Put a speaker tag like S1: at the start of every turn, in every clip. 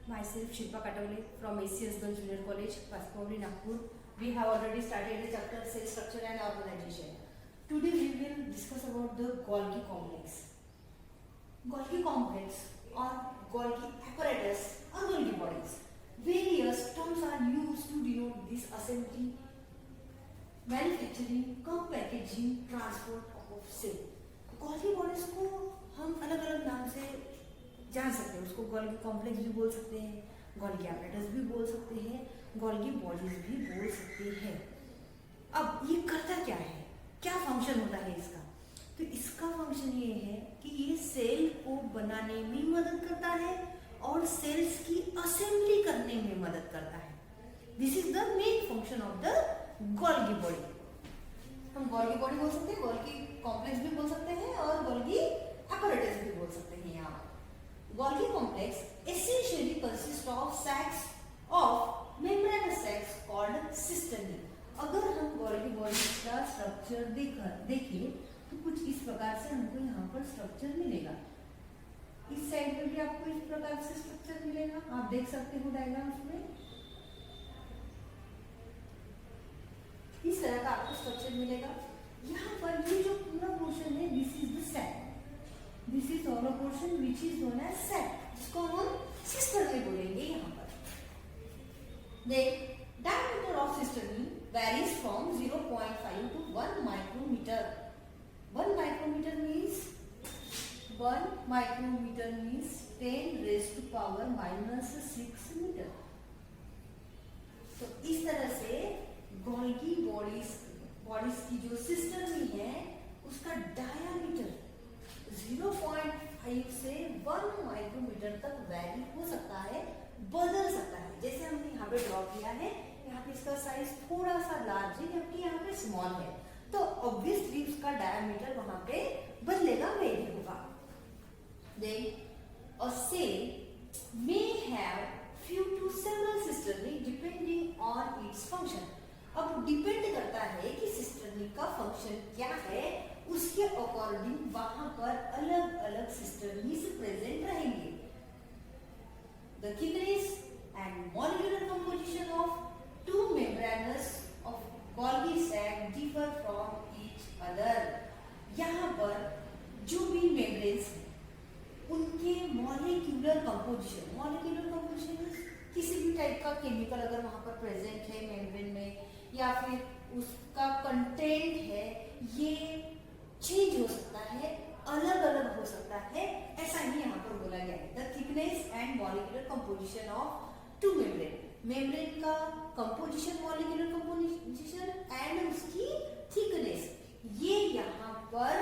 S1: Myself Shilpa Katavale from ACS Girls Junior College, Paspauri, Nagpur. We have already started the chapter Cell Structure and Organization. Today we will discuss about the Golgi complex. Golgi complex or Golgi apparatus or Golgi bodies. Various terms are used to denote this assembly, manufacturing, cum packaging, transport of cell. Golgi bodies को हम अलग अलग नाम से जान सकते हैं. उसको गोल्गी कॉम्प्लेक्स भी बोल सकते हैं, गोल्गी एपरेटस भी बोल सकते हैं, गोल्गी बॉडीज भी बोल सकते हैं. अब ये करता क्या है, क्या फंक्शन होता है इसका? तो इसका फंक्शन ये है कि ये सेल को बनाने में मदद करता है और सेल्स की असेंबली करने में मदद करता है. This is the main function of the Golgi body. हम गोल्गी बॉडी बोल सकते हैं, गोल्गी कॉम्प्लेक्स भी बोल सकते हैं और गोल्गी apparatus भी बोल सकते हैं. यहाँ Golgi complex essentially consist of sacs of membranous sacs called cisternae. अगर हम गोल्गी बॉडी का स्ट्रक्चर देखें तो कुछ इस प्रकार से हमको यहाँ पर स्ट्रक्चर मिलेगा. इस साइड में भी आपको इस प्रकार से स्ट्रक्चर मिलेगा. आप देख सकते हो डायग्राम्स में इस तरह का आपको स्ट्रक्चर मिलेगा. यहाँ पर ये जो पूरा पोर्शन है, this is the sac. This is all portion which is known as sac, जिसको हम सिस्टर्नी बोलेंगे. यहाँ पर देख, diameter of cisternae varies from 0.5 to 1 micrometer. 1 micrometer means 10 raised to power -6 meter. तो इस तरह से गोल्गी बॉडीज की जो सिस्टर्नी है उसका डायमीटर 0.5 से 1 माइक्रोमीटर तक वैरी हो सकता है, बदल सकता है. जैसे हमने यहाँ पे ड्रॉ किया है, यहाँ पे इसका साइज थोड़ा सा लार्ज है जबकि यहाँ पे स्मॉल है, तो ऑब्वियसली उसका डायमीटर वहां पे बदलेगा, वेरी होगा. Then a cell may have few to several cisternae depending on its function. अब डिपेंड करता है कि सिस्टर्नी का फंक्शन क्या है, उसके अकॉर्डिंग वहां पर अलग अलग सिस्टर्नीज प्रेजेंट रहेंगे. The thickness and molecular composition of two membranes of Golgi sac differ from each other. यहाँ पर जो भी मेम्ब्रेन्स हैं उनके मॉलिक्यूलर कंपोजिशन किसी भी टाइप का केमिकल अगर वहां पर प्रेजेंट है मेम्ब्रेन में या फिर उसका कंटेंट है, ये चेंज हो सकता है, अलग अलग हो सकता है. ऐसा ही यहाँ पर बोला गया है. The thickness and molecular composition of two membrane का कंपोजिशन, मॉलिक्यूलर कंपोजिशन एंड उसकी थिकनेस, ये यहाँ पर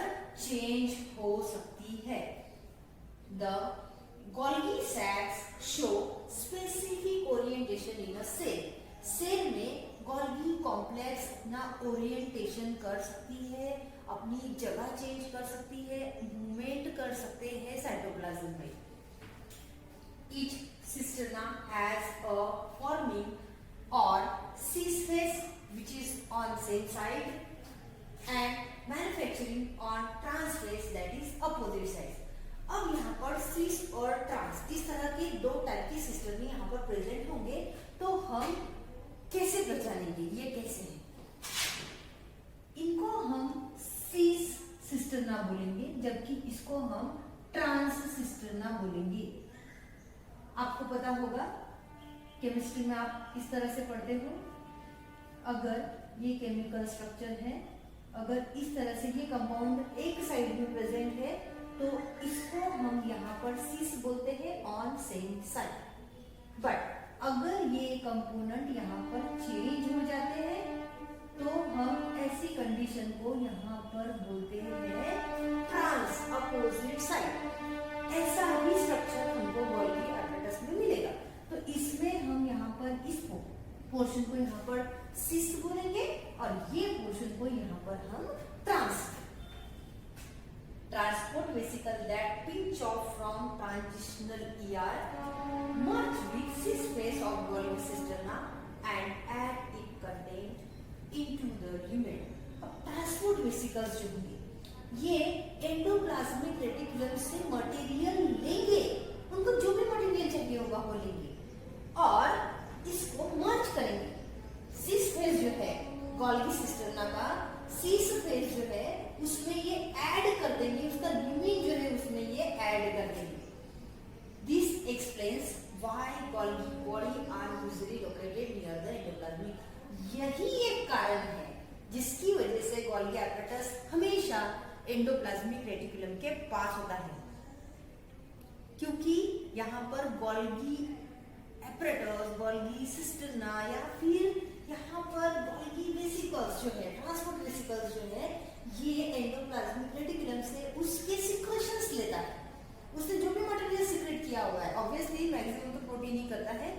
S1: चेंज हो सकती है. The Golgi sacs show specific orientation in a cell. Cell में गोल्गी कॉम्प्लेक्स ना ओरिएंटेशन कर सकती है, अपनी जगह चेंज कर सकती है, मूवमेंट कर सकते हैं साइटोप्लाज्म में. Each cisterna has a forming or cis face which is on same side and manufacturing on trans face that is opposite side. अब यहाँ पर सिस और ट्रांस इस तरह के दो टाइप की सिस्टर्नी यहाँ पर प्रेजेंट होंगे. तो हम कैसे पहचानेंगे ये कैसे है? इनको हम सिस सिस्टर्ना बोलेंगे जबकि इसको हम ट्रांस सिस्टर्ना बोलेंगे. आपको पता होगा केमिस्ट्री में आप इस तरह से पढ़ते हो, अगर ये केमिकल स्ट्रक्चर है, अगर इस तरह से ये कंपाउंड एक साइड में प्रेजेंट है तो इसको हम यहाँ पर सिस बोलते हैं, ऑन सेम साइड. बट अगर ये कंपोनेंट यहाँ पर चेंज हो जाते हैं तो हम ऐसी कंडीशन को यहाँ पर बोलते हैं ट्रांस, अपोजिट साइड. ऐसा ही स्ट्रक्चर हमको गोल्गी एपरेटस में मिलेगा. तो इसमें हम यहाँ पर इस पोर्शन को यहाँ पर सिस बोलेंगे और ये पोर्शन को यहाँ पर हम trans. Transport vesicle that pinch off from transitional ER merge with cis face of Golgi cisterna and add its content into the lumen. अब ट्रांसपोर्ट वेसिकल्स जो होंगे ये एंडोप्लाज्मिक रेटिकुलम से मटेरियल लेंगे, उनको जो भी मटेरियल चाहिए होगा वो लेंगे. Explains why Golgi body are usually located near the endoplasmic. यही एक कारण है जिसकी वजह से गोल्गी एपरेटस हमेशा एंडोप्लाज्मिक रेटिकुलम के पास होता है, क्योंकि यहाँ पर गोल्गी एपरेटस, गोल्गी सिस्टर्ना या फिर यहाँ पर गोल्गी वेसिकल्स जो है, ट्रांसपोर्ट वेसिकल्स जो है, ये एंडोप्लाज्मिक रेटिकुलम से उसके सिक्रेशंस लेता है। उसने जो भी मटेरियल सिक्रेट किया हुआ है, ऑब्वियसली मैक्सिमम तो प्रोटीन ही करता है,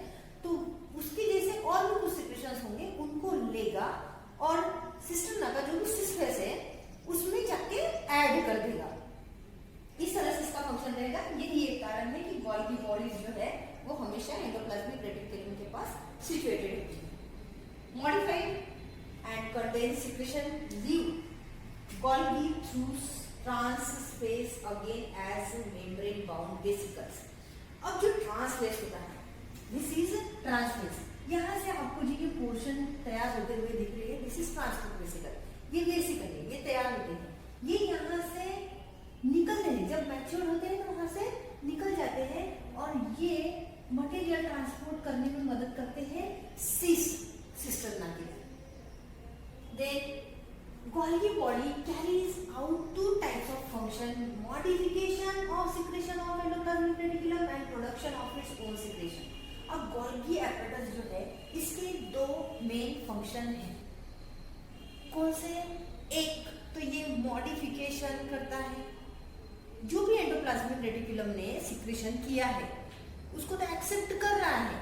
S1: तो उसके जैसे और भी कुछ सिक्रेशंस होंगे उनको लेगा और सिस्टर्ना का जो भी सिस्टर्स है उसमें जाके ऐड कर देगा। इस तरह से इसका फंक्शन रहेगा। यही एक कारण है कि गोल्गी बॉडीज जो है वो हमेशा एंडोप्लाज्मिक रेटिकुलम के पास सिचुएटेड होती है। Modified and contain secretion leave Golgi through trans space again as membrane bound vesicles. अब जो ट्रांसलेस होता है, दिस इज ट्रांसलेस। यहाँ से आपको जो ये पोर्शन तैयार होते हुए दिख रही है, दिस इज ट्रांसपोर्ट वेसिकल। ये वेसिकल है, ये तैयार होते हैं, ये यहाँ से निकलते हैं, जब मैच्योर होते हैं तो वहां से निकल जाते हैं और ये मटेरियल ट्रांसपोर्ट करने में मदद करते हैं सिस्टर्ना के लिए। Then Golgi body carries out two types of function: modification of secretion of endoplasmic reticulum and production of its own secretion. अब Golgi apparatus जो है इसके दो मेन फंक्शन हैं। कौन से? एक तो ये मॉडिफिकेशन करता है, जो भी एंडोप्लाज्मिक रेटिकुलम ने सिक्रेशन किया है उसको तो एक्सेप्ट कर रहा है,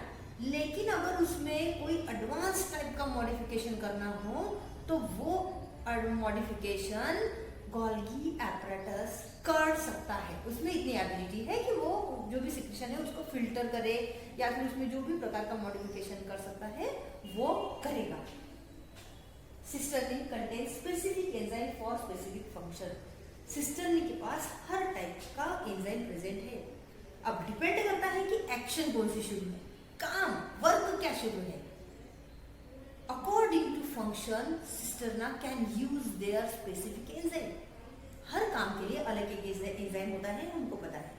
S1: लेकिन अगर उसमें कोई एडवांस टाइप का मॉडिफिकेशन करना हो तो वो मॉडिफिकेशन गोल्गी एपरेटस कर सकता है। उसमें इतनी एबिलिटी है कि वो जो भी सिक्रेशन है उसको फिल्टर करे या फिर उसमें जो भी प्रकार का मॉडिफिकेशन कर सकता है वो करेगा। Cisternae contain specific enzyme for specific function. Cisternae के पास हर टाइप का एंजाइम प्रेजेंट है। अब डिपेंड करता है कि एक्शन कौन सी शुरू है, काम वर्क क्या शुरू है। According to function, cisterna can use their specific enzyme. हर काम के लिए अलग एक एंजाइम होता है, हमको पता है।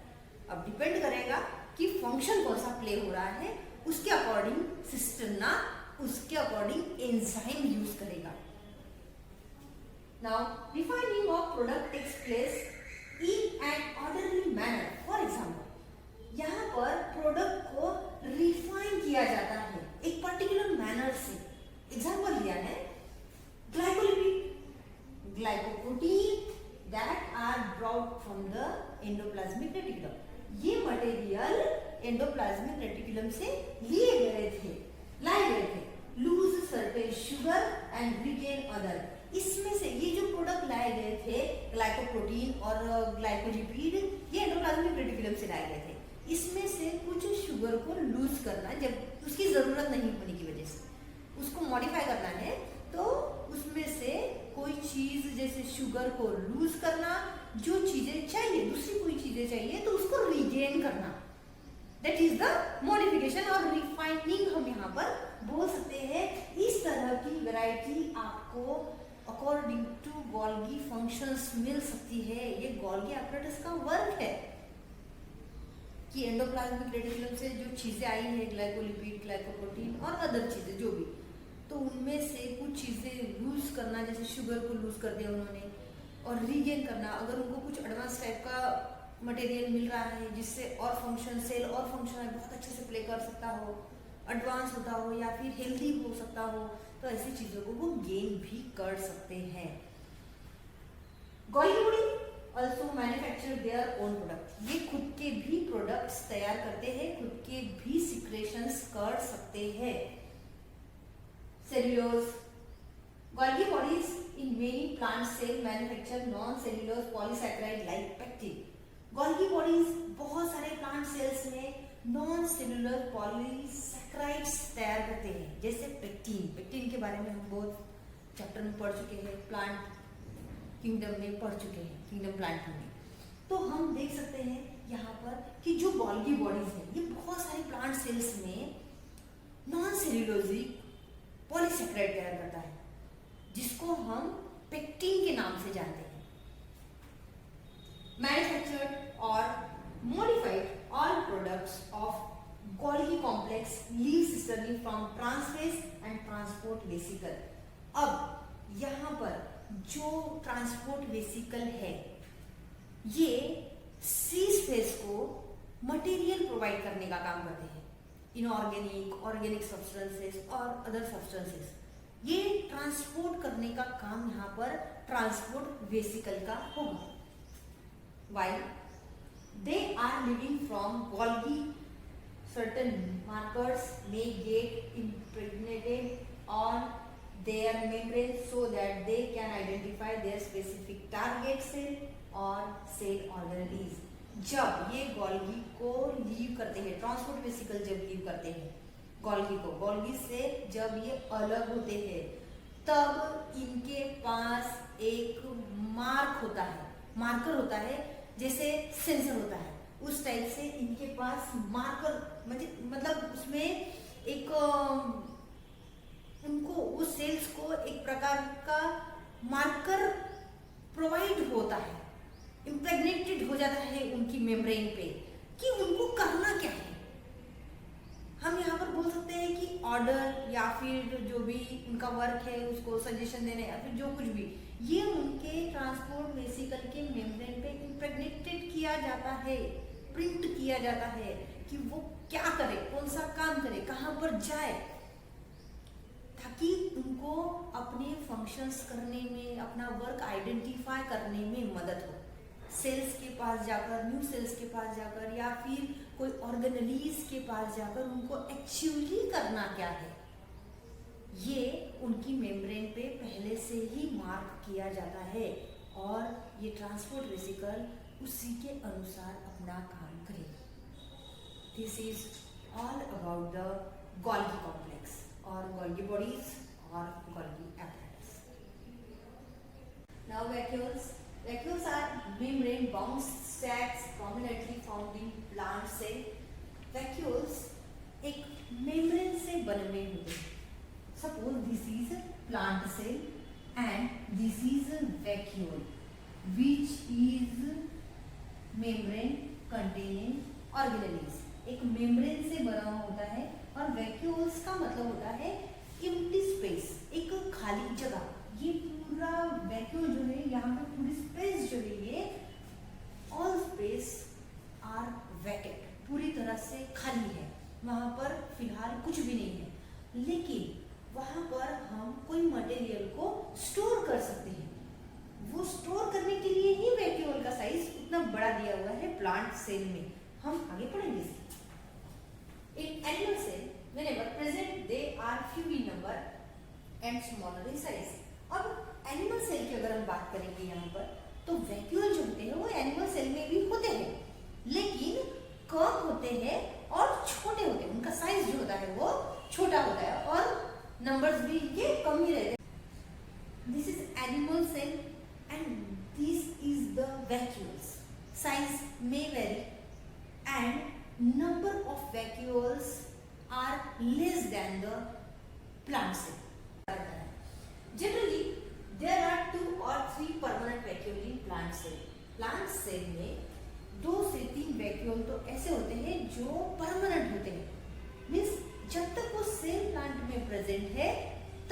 S1: अब डिपेंड करेगा कि फंक्शन कौन सा प्ले हो रहा है, उसके अकॉर्डिंग सिस्टर्ना उसके अकॉर्डिंग एंजाइम यूज करेगा। Now refining of product takes place in an orderly manner. For example, यहाँ पर प्रोडक्ट को रिफाइन किया जाता है एक पर्टिकुलर मैनर से। एग्जाम्पल दिया है glycolipid, glycoprotein that are brought from the endoplasmic reticulum. ये मटेरियल एंडोप्लाज्मिक रेटिकुलम से लाए गए थे। Lose certain sugar and retain other. इसमें से ये जो प्रोडक्ट लाए गए थे ग्लाइकोप्रोटीन और ग्लाइकोलिपिड, ये एंडोप्लाज्मिक रेटिकुलम से लाए गए थे। इसमें से कुछ शुगर को लूज करना, जब उसकी जरूरत नहीं होने की वजह से उसको मॉडिफाई करना है, तो उसमें से कोई चीज जैसे शुगर को लूज करना, जो चीजें चाहिए, दूसरी कोई चीजें चाहिए तो उसको रिगेन करना, दैट इज द मॉडिफिकेशन और रिफाइनिंग हम यहाँ पर बोल सकते हैं। इस तरह की वैरायटी आपको अकॉर्डिंग टू गोल्गी फंक्शंस मिल सकती है। ये गोल्गी एपरेटस का वर्क है कि एंडोप्लाज्मिक रेटिकुलम से जो चीजें आई है, ग्लाइकोलिपिड, ग्लाइकोप्रोटीन और अदर चीजें जो भी, तो उनमें से कुछ चीजें लूज करना, जैसे शुगर को लूज कर दिया उन्होंने, और रीगेन करना। अगर उनको कुछ एडवांस टाइप का मटेरियल मिल रहा है जिससे और फंक्शन, सेल और फंक्शन बहुत अच्छे से प्ले कर सकता हो, एडवांस होता हो या फिर हेल्दी हो सकता हो, तो ऐसी चीजों को वो गेन भी कर सकते हैं। Golgi body also manufacture their own product. ये खुद के भी प्रोडक्ट्स तैयार करते हैं, खुद के भी सिक्रेशंस कर सकते हैं। Cellulose. Golgi bodies in many plant cell manufacture non-cellulose polysaccharide like pectin. Golgi bodies बहुत सारे प्लांट सेल्स में non-cellular polysaccharides तैयार करते हैं, जैसे पेक्टिन। पेक्टिन के बारे में हम बहुत चैप्टर में पढ़ चुके हैं, प्लांट किंगडम में पढ़ चुके हैं, किंगडम प्लांट में। तो हम देख सकते हैं यहाँ पर कि जो गोल्गी बॉडीज है ये बहुत सारे प्लांट सेल्स में नॉन सेल्यूलोजिक पॉलीसैकेराइड तैयार करता है, जिसको हम पेक्टिन के नाम से जानते हैं। मैन्युफैक्चर्ड और modified all products of Golgi complex leaves sisterly from trans face and transport vesicle. अब यहाँ पर जो ट्रांसपोर्ट वेसिकल है ये सी स्पेस को मटेरियल प्रोवाइड करने का काम करते हैं, इनऑर्गेनिक, ऑर्गेनिक सब्सटेंसेस और अदर सब्सटेंसेस। ये ट्रांसपोर्ट करने का काम यहाँ पर ट्रांसपोर्ट वेसिकल का होगा। While they are living from Golgi, certain markers may get impregnated on their membrane so that they can identify their specific target cell or cell organelles. जब ये गोल्गी को लीव करते हैं, ट्रांसपोर्ट वेसिकल जब leave करते हैं Golgi से जब ये अलग होते हैं, तब इनके पास एक मार्कर होता है जैसे सेंसर होता है, उस टाइप से इनके पास मार्कर मतलब उसमें एक उनको उस सेल्स को एक प्रकार का मार्कर प्रोवाइड होता है, इम्प्रेग्नेटेड हो जाता है उनकी मेम्ब्रेन पे कि उनको करना क्या है। हम यहाँ पर बोल सकते हैं कि ऑर्डर या फिर जो भी उनका वर्क है उसको सजेशन देने या फिर जो कुछ भी, ये उनके ट्रांसपोर्ट वेसिकल के मेम्ब्रेन पे इम्प्रेग्नेटेड किया जाता है, प्रिंट किया जाता है कि वो क्या करे, कौन सा काम करे, कहाँ पर जाए, ताकि उनको अपने फंक्शंस करने में, अपना वर्क आइडेंटिफाई करने में मदद हो। सेल्स के पास जाकर, न्यू सेल्स के पास जाकर या फिर कोई ऑर्गेनेलीज के पास जाकर उनको एक्चुअली करना क्या है, ये उनकी मेम्ब्रेन पे पहले से ही मार्क किया जाता है और ये ट्रांसपोर्ट वेसिकल उसी के अनुसार अपना काम करेगा। This is all about the Golgi complex और गोल्गी बॉडीज और Golgi apparatus. Now vacuoles. Vacuoles are membrane bound sacs prominently found in plant cell. Vacuoles एक मेम्ब्रेन से बने हुए होते हैं। Suppose this is a plant cell and this is a vacuole, which is membrane containing organelles. एक membrane से बना हुआ होता है और वैक्यूल्स का मतलब होता है एम्प्टी स्पेस, एक खाली जगह। ये पूरा वैक्यूल जो है, यहाँ पे पूरी स्पेस जो है, ये ऑल स्पेस आर वैकेंट, पूरी तरह से खाली है, वहाँ पर फिलहाल कुछ भी नहीं है, लेकिन वहाँ पर हम कोई मटेरियल को स्टोर कर सकते हैं। वो स्टोर करने के लिए ही वैक्यूल का साइज उतना बड़ा दिया हुआ है प्लांट सेल में। हम आगे पढ़ेंगे इसे। In animal cell, whenever present, they are few in number and smaller in size. अब एनिमल सेल की अगर हम बात करेंगे यहाँ पर, तो वैक्यूल जो होते हैं वो एनिमल सेल में भी होते हैं, लेकिन कम होते हैं और छोटे होते हैं। उनका साइज जो होता है वो छोटा होता है और नंबर्स भी इनके कम ही रहते हैं। This is animal cell and this is the vacuoles. Size may vary and number of vacuoles are less than the plant cell. Generally, there are 2 or 3 permanent vacuole in plant cell. Plant cell में 2 से 3 vacuole तो ऐसे होते हैं जो permanent होते हैं, means जब तक वो सेल प्लांट में प्रेजेंट है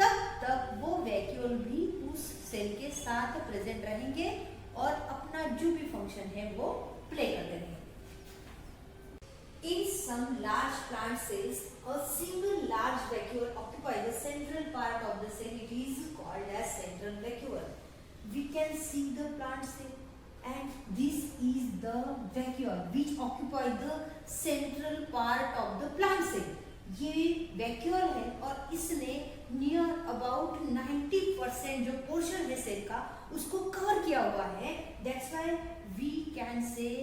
S1: तब तक वो vacuole भी उस सेल के साथ प्रेजेंट रहेंगे और अपना जो भी फंक्शन है वो प्ले करते रहेंगे। In some large plant cells, a single large vacuole occupies the central part of the cell. It is called as central vacuole. We can see the plant cell, and this is the vacuole which occupies the central part of the plant cell. ये vacuole है और इसने near about 90% जो portion है cell का उसको cover किया हुआ है. That's why we can say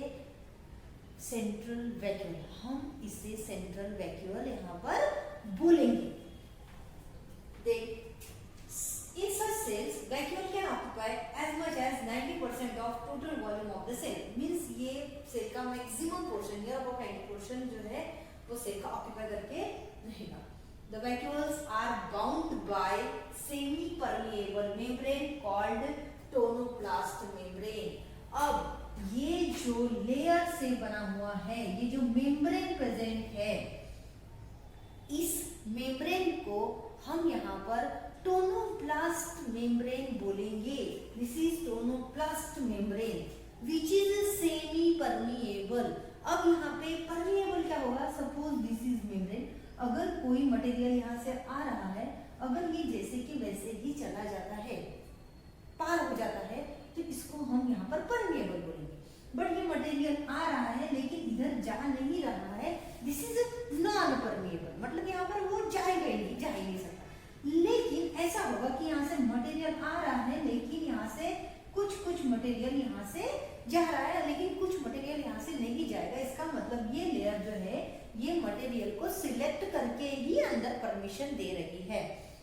S1: central vacuole. हम इसे सेंट्रल वैक्यूल यहाँ पर बोलेंगे। In such cells, vacuole can occupy as much as 90% of total volume of the cell. Means ये सेल का मैक्सिमम पोर्शन या about 90% जो है वो सेल का ऑक्यूपाई करके रहेगा। The vacuoles are bound by semi-permeable membrane called tonoplast membrane. अब ये जो लेयर से बना हुआ है, ये जो मेम्ब्रेन प्रेजेंट है, विच इज सेमी परमिएबल। अब यहाँ पे परमिएबल क्या होगा, सपोज दिस इज मेम्ब्रेन, अगर कोई मटेरियल यहाँ से आ रहा है, अगर ये जैसे कि वैसे ही चला जाता है, पार हो जाता है, तो इसको हम यहाँ पर परमिएबल बोलेंगे। बट ये मटेरियल आ रहा है लेकिन इधर जा नहीं रहा है, दिस इज नॉन परमिएबल, मतलब यहाँ पर वो जाएगा ही, जा ही नहीं सकता। लेकिन ऐसा होगा कि यहाँ से मटेरियल आ रहा है लेकिन यहाँ से कुछ मटेरियल यहाँ से जा रहा है, लेकिन कुछ मटेरियल यहाँ से नहीं जाएगा। इसका मतलब ये लेयर जो है ये मटेरियल को सिलेक्ट करके ही अंदर परमिशन दे रही है,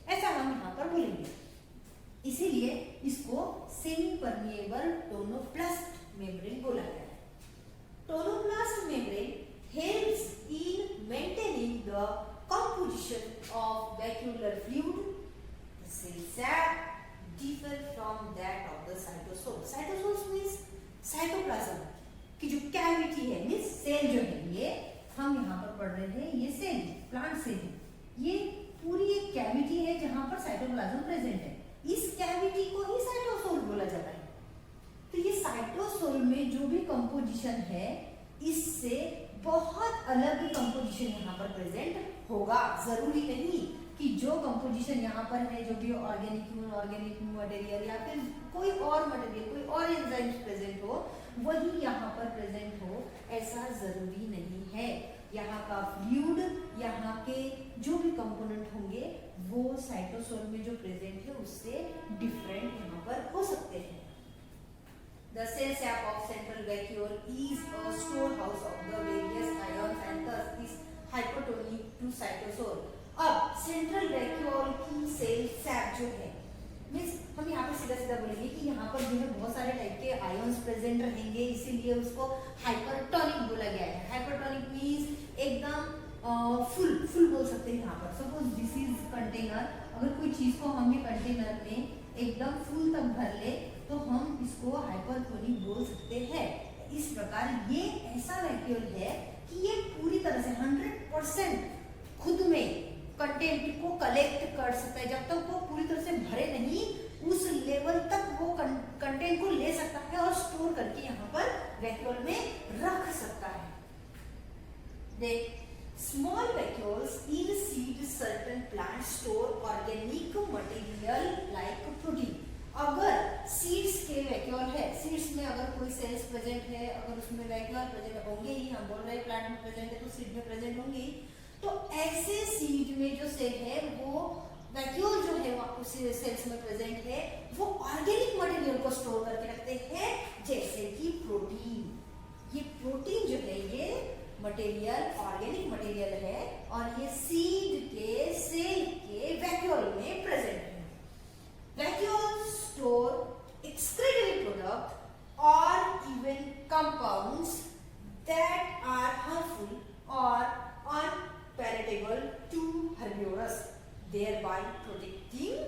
S1: ऐसा हम यहाँ पर बोलेंगे। इसीलिए इसको सेमी परमिएबल टोनोप्लास्ट मेम्ब्रेन बोला गया है। Tonoplast membrane helps in maintaining the composition of vacuolar fluid. The cell sap differ from that of the cytosol. Cytosols means cytoplasm की जो कैविटी है, मीन्स सेल जो है, ये हम यहाँ पर पढ़ रहे हैं, ये सेल प्लांट सेल है, ये पूरी एक कैविटी है जहाँ पर साइटोप्लाज्म प्रेजेंट है। इस कैविटी को ही साइटोसोल बोला जाता है। तो ये साइटोसोल में जो भी कंपोजिशन है इससे बहुत अलग ही कंपोजिशन यहाँ पर प्रेजेंट होगा। जरूरी नहीं कि जो कंपोजिशन यहाँ पर है, जो भी ऑर्गेनिक मटेरियल या फिर कोई और मटेरियल, कोई और एंजाइम्स प्रेजेंट हो, वही यहाँ पर प्रेजेंट हो, ऐसा जरूरी नहीं है। यहाँ का फ्लूइड, यहाँ के जो भी कंपोनेंट होंगे वो साइटोसोल में जो प्रेजेंट है उससे डिफरेंट यहाँ पर हो सकते हैं। The cell sap of central vacuole is a storehouse of the various ions and thus is hypertonic to cytosol. अब सेंट्रल वैक्यूल की सेल सैप जो है, मीन्स हम यहाँ पे सीधा बोलेंगे कि यहाँ पर जो है बहुत सारे टाइप के आयंस प्रेजेंट रहेंगे, इसीलिए उसको हाइपरटोनिक बोला गया है। हाइपरटोनिक मीन्स एकदम फुल बोल सकते हैं। यहाँ पर सपोज दिस इज कंटेनर, अगर कोई चीज को हम ये कंटेनर में एकदम फुल तक भर ले तो हम इसको हाइपरटोनिक बोल सकते हैं। इस प्रकार ये ऐसा वैक्यूल है कि ये पूरी तरह से 100% खुद में कंटेंट को कलेक्ट कर सकता है। जब तक वो पूरी तरह से भरे नहीं, उस लेवल तक वो कंटेंट को ले सकता है और स्टोर करके यहाँ पर वैक्यूल में रख सकता है। देख, small vacuoles in seed certain plants store organic material like protein. अगर सीड्स के वैक्यूल है, सीड्स में अगर कोई सेल्स प्रेजेंट है, अगर उसमें वैक्यूल प्रेजेंट होंगे ही, हम बोल रहे हैं प्लांट में प्रेजेंट है तो सीड में प्रेजेंट होंगे ही, तो ऐसे सीड में जो सेल है वो वैक्यूल जो है उस सेल्स में प्रेजेंट है, वो ऑर्गेनिक मटेरियल को स्टोर करके रखते हैं, जैसे कि प्रोटीन। ये प्रोटीन जो है ये मटेरियल ऑर्गेनिक मटेरियल है और ये सीड के सेल के वैक्यूल में प्रेजेंट है। Vacuoles store excretory product or even compounds that are harmful or unpalatable to herbivores, thereby protecting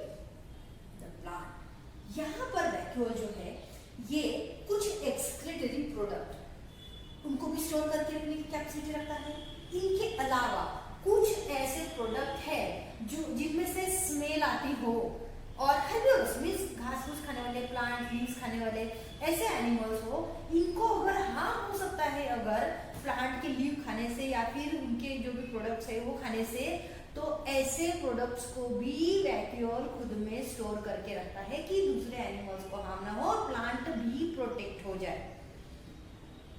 S1: the plant. यहाँ पर vacuole जो है ये कुछ excretory product उनको भी स्टोर करके रखने की कैपेसिटी रखता है। इनके अलावा कुछ ऐसे प्रोडक्ट है जो जिनमें से स्मेल आती हो और हेर्बिवोरस मींस घास फूस खाने वाले, प्लांट लीव्स खाने वाले ऐसे एनिमल्स हो, इनको अगर हार्म हो सकता है अगर प्लांट के लीव खाने से या फिर उनके जो भी प्रोडक्ट्स है वो खाने से, तो ऐसे प्रोडक्ट्स को भी वैक्यूल खुद में स्टोर करके रखता है कि दूसरे एनिमल्स को हार्म ना हो, प्लांट भी प्रोटेक्ट हो जाए,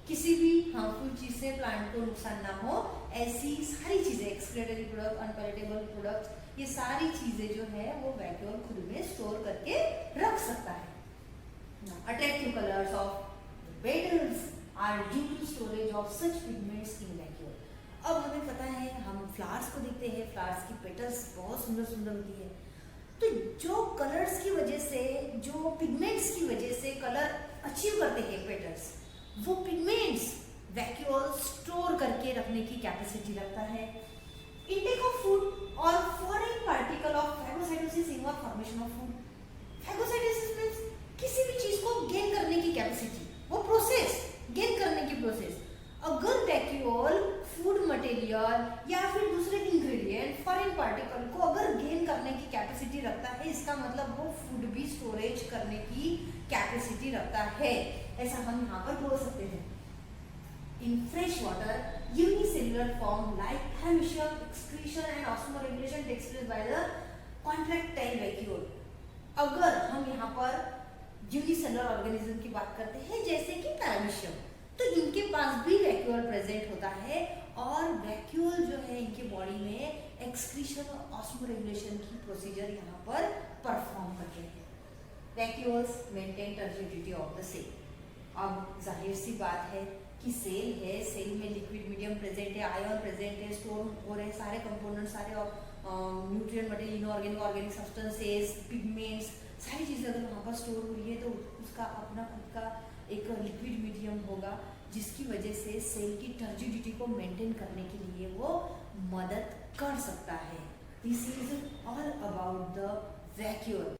S1: किसी भी हार्मफुल चीज से प्लांट को नुकसान ना हो। ऐसी सारी चीजें, एक्सक्रीटरी प्रोडक्ट, अनपैलेटेबल प्रोडक्ट्स, ये सारी चीजें जो है वो वैक्यूल खुद में स्टोर करके रख सकता है। Attractive colours of petals are due to storage of such pigments in vacuole. अब हमें पता है, हम फ्लावर्स को देखते हैं, फ्लावर्स की पेटल्स बहुत सुंदर सुंदर होती है, तो जो कलर्स की वजह से, जो पिगमेंट्स की वजह से कलर अचीव करते हैं पेटल्स, वो पिगमेंट्स वैक्यूल स्टोर करके रखने की कैपेसिटी रखता है। इंटेक ऑफ फूड और foreign particle of phagocytosis involve formation of food. Phagocytosis means किसी भी चीज को गेन करने की कैपेसिटी, वो प्रोसेस, गेन करने की प्रोसेस। अगर वैक्यूल फूड मटेरियल या फिर दूसरे इंग्रेडिएंट, फॉरेन पार्टिकल को अगर गेन करने की कैपेसिटी रखता है, इसका मतलब वो फूड भी स्टोरेज करने की कैपेसिटी रखता है, ऐसा हम यहाँ पर बोल सकते हैं। In fresh water unicellular form like hemisphere excretion and osmoregulation takes place by the contractile vacuole। अगर हम यहाँ पर यूनिसेलुलर ऑर्गेनिज्म की बात करते हैं जैसे कि पैरामीशियम, तो इनके पास भी वैक्यूल प्रेजेंट होता है और वैक्यूल जो है इनके बॉडी में एक्सक्रीशन और ऑस्मोरेगुलेशन की प्रोसीजर यहाँ पर परफॉर्म करते हैं। Vacuoles maintain turgidity of the cell. अब जाहिर सी बात है कि सेल है, सेल में लिक्विड मीडियम प्रेजेंट है, आयन प्रेजेंट है, स्टोर हो रहे सारे कंपोनेंट, सारे nutrient material, inorganic organic substances, pigments, सारी चीज़ें अगर वहाँ पर स्टोर हो रही है तो उसका अपना खुद का एक लिक्विड मीडियम होगा जिसकी वजह से सेल की टर्जिडिटी को मेंटेन करने के लिए वो मदद कर सकता है। This is all about the vacuole.